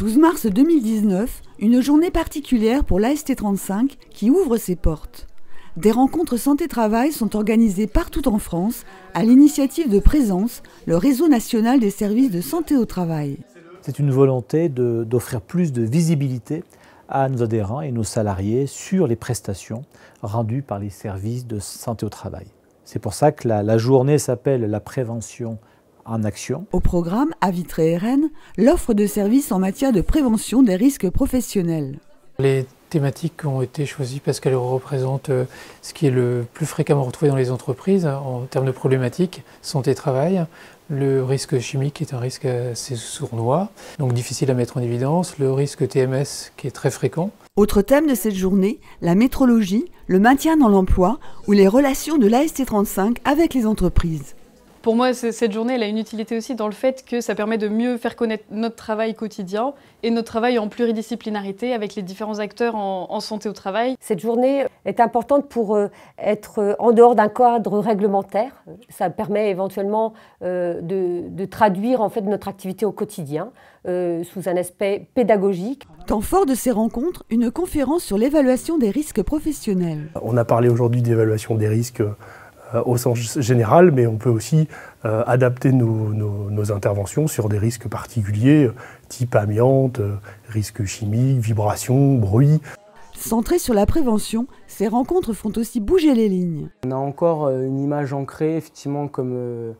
12 mars 2019, une journée particulière pour l'AST35 qui ouvre ses portes. Des rencontres santé-travail sont organisées partout en France à l'initiative de Présence, le réseau national des services de santé au travail. C'est une volonté d'offrir plus de visibilité à nos adhérents et nos salariés sur les prestations rendues par les services de santé au travail. C'est pour ça que la journée s'appelle la prévention en action. Au programme, à Vitré et Rennes, l'offre de services en matière de prévention des risques professionnels. Les thématiques ont été choisies parce qu'elles représentent ce qui est le plus fréquemment retrouvé dans les entreprises en termes de problématiques, santé-travail. Le risque chimique est un risque assez sournois, donc difficile à mettre en évidence. Le risque TMS qui est très fréquent. Autre thème de cette journée, la métrologie, le maintien dans l'emploi ou les relations de l'AST35 avec les entreprises. Pour moi, cette journée elle a une utilité aussi dans le fait que ça permet de mieux faire connaître notre travail quotidien et notre travail en pluridisciplinarité avec les différents acteurs en santé au travail. Cette journée est importante pour être en dehors d'un cadre réglementaire. Ça permet éventuellement de traduire en fait notre activité au quotidien sous un aspect pédagogique. Temps fort de ces rencontres, une conférence sur l'évaluation des risques professionnels. On a parlé aujourd'hui d'évaluation des risques au sens général, mais on peut aussi adapter nos interventions sur des risques particuliers, type amiante, risques chimiques, vibrations, bruit. Centrées sur la prévention, ces rencontres font aussi bouger les lignes. On a encore une image ancrée, effectivement, comme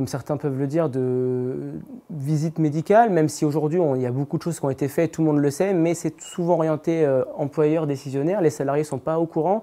certains peuvent le dire, de visite médicale, même si aujourd'hui il y a beaucoup de choses qui ont été faites, tout le monde le sait, mais c'est souvent orienté employeur décisionnaire, les salariés ne sont pas au courant.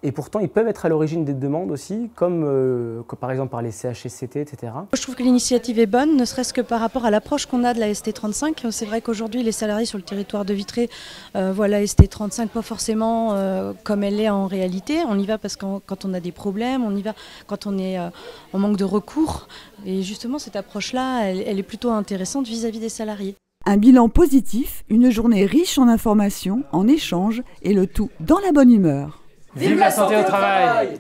Et pourtant, ils peuvent être à l'origine des demandes aussi, comme par exemple par les CHSCT, etc. Je trouve que l'initiative est bonne, ne serait-ce que par rapport à l'approche qu'on a de la ST35. C'est vrai qu'aujourd'hui, les salariés sur le territoire de Vitré voient la ST35 pas forcément comme elle est en réalité. On y va parce que quand on a des problèmes, on y va quand on est en manque de recours. Et justement, cette approche-là, elle est plutôt intéressante vis-à-vis des salariés. Un bilan positif, une journée riche en informations, en échanges et le tout dans la bonne humeur. Vive la santé au travail!